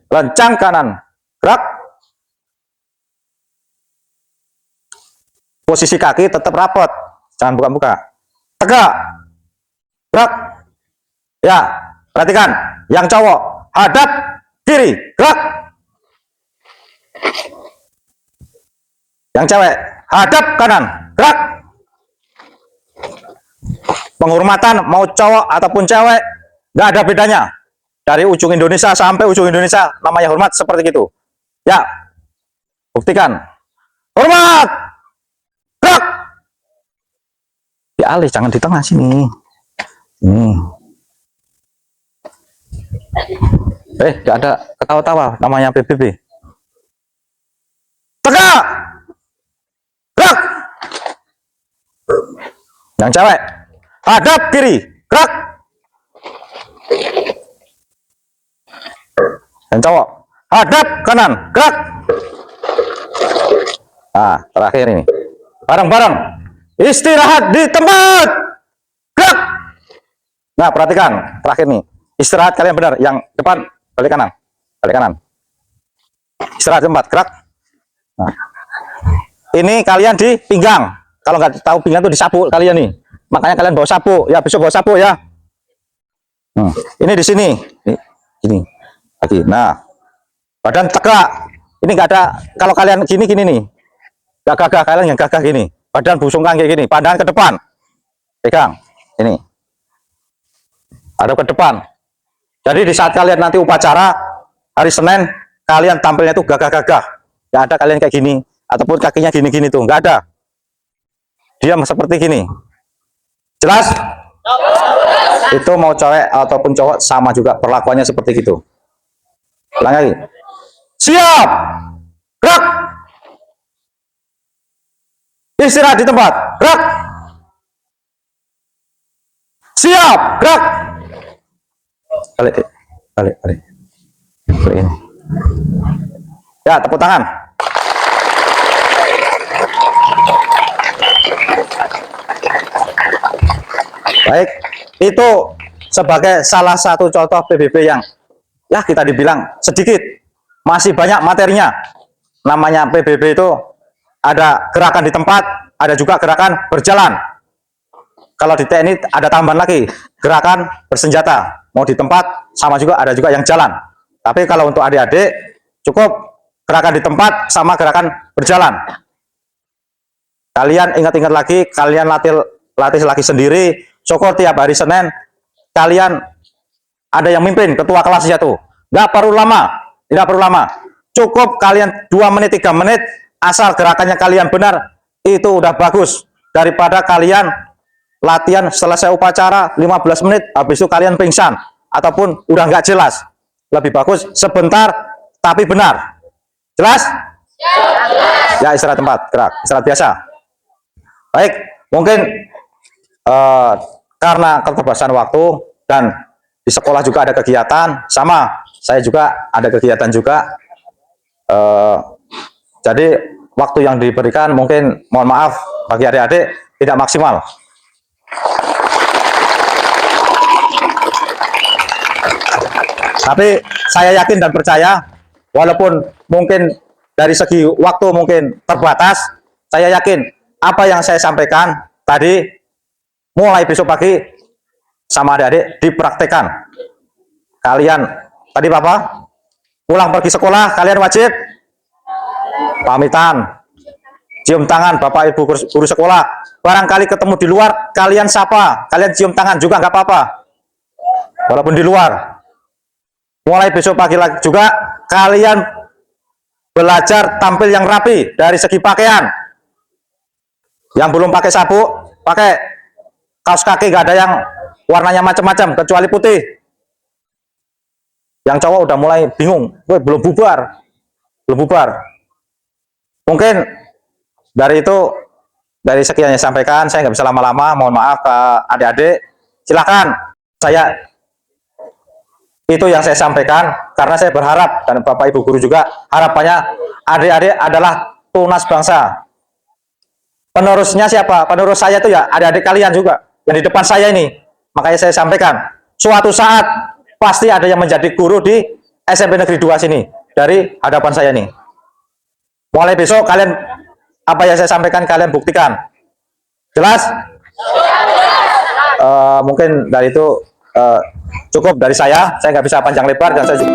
lencang kanan, gerak. Posisi kaki tetap rapat, jangan buka-buka. Tegak, gerak. Ya, perhatikan, yang cowok hadap kiri, gerak. Yang cewek hadap kanan, gerak. Penghormatan mau cowok ataupun cewek nggak ada bedanya, dari ujung Indonesia sampai ujung Indonesia namanya hormat seperti itu ya. Buktikan. Hormat. Gerak. Di alih, jangan di tengah sini. Gak ada ketawa-tawa, namanya PBB. Tegak. Gerak. Yang cewek, hadap kiri. Gerak. Yang cowok, hadap kanan. Gerak. Nah, terakhir ini. Bareng-bareng. Istirahat di tempat. Gerak. Nah, perhatikan. Terakhir nih. Istirahat kalian benar. Yang depan, balik kanan. Balik kanan. Istirahat di tempat. Gerak. Nah. Ini kalian di pinggang. Kalau nggak tahu pinggang itu disapu kalian nih. Makanya kalian bawa sapu. Ya, besok bawa sapu ya. Ini di sini. Ini. Lagi. Nah. Badan tegak. Ini nggak ada. Kalau kalian gini nih. Gak gagah, kalian yang gagah gini. Badan busungkan kayak gini. Pandangan ke depan. Pegang. Ini. Ada ke depan. Jadi di saat kalian nanti upacara hari Senin, kalian tampilnya tuh gagah-gagah. Gak ada kalian kayak gini. Ataupun kakinya gini-gini tuh. Gak ada. Diam seperti gini. Jelas? Itu mau cewek ataupun cowok sama juga perlakuannya seperti gitu. Ulang lagi. Siap. Gerak. Istirahat di tempat. Gerak. Siap. Gerak. Balik. Balik ini. Ya, tepuk tangan. Baik, itu sebagai salah satu contoh PBB yang ya kita dibilang sedikit, masih banyak materinya. Namanya PBB itu ada gerakan di tempat, ada juga gerakan berjalan. Kalau di TNI ada tambahan lagi, gerakan bersenjata. Mau di tempat, sama juga ada juga yang jalan. Tapi kalau untuk adik-adik, cukup gerakan di tempat sama gerakan berjalan. Kalian ingat-ingat lagi, kalian latih lagi sendiri. Syukur tiap hari Senin, kalian ada yang mimpin, ketua kelasnya tuh. Nggak perlu lama, tidak perlu lama. Cukup kalian 2 menit, 3 menit, asal gerakannya kalian benar, itu udah bagus. Daripada kalian latihan selesai upacara 15 menit, habis itu kalian pingsan. Ataupun udah nggak jelas. Lebih bagus sebentar, tapi benar. Jelas? Ya, istirahat tempat, gerak. Istirahat biasa. Baik, mungkin karena keterbatasan waktu dan di sekolah juga ada kegiatan, sama saya juga ada kegiatan juga. Jadi waktu yang diberikan mungkin mohon maaf bagi adik-adik tidak maksimal. Tapi saya yakin dan percaya, walaupun mungkin dari segi waktu mungkin terbatas, saya yakin apa yang saya sampaikan tadi mulai besok pagi sama adik-adik dipraktekkan. Kalian tadi Bapak pulang pergi sekolah, kalian wajib pamitan, cium tangan Bapak Ibu guru sekolah. Barangkali ketemu di luar, kalian sapa, kalian cium tangan juga nggak apa-apa, walaupun di luar. Mulai besok pagi lagi juga kalian belajar tampil yang rapi dari segi pakaian. Yang belum pakai sabuk, pakai kaos kaki, nggak ada yang warnanya macam-macam kecuali putih. Yang cowok udah mulai bingung, belum bubar. Mungkin dari itu, dari sekian yang sampaikan, saya nggak bisa lama-lama, mohon maaf ke adik-adik. Silakan, itu yang saya sampaikan, karena saya berharap, dan Bapak Ibu Guru juga, harapannya adik-adik adalah tunas bangsa. Penerusnya siapa? Penerus saya itu ya adik-adik kalian juga, yang di depan saya ini. Makanya saya sampaikan, suatu saat pasti ada yang menjadi guru di SMP Negeri 2 sini, dari hadapan saya ini. Mulai besok kalian, apa yang saya sampaikan kalian buktikan. Jelas? Mungkin dari itu cukup dari saya nggak bisa panjang lebar, dan saya juga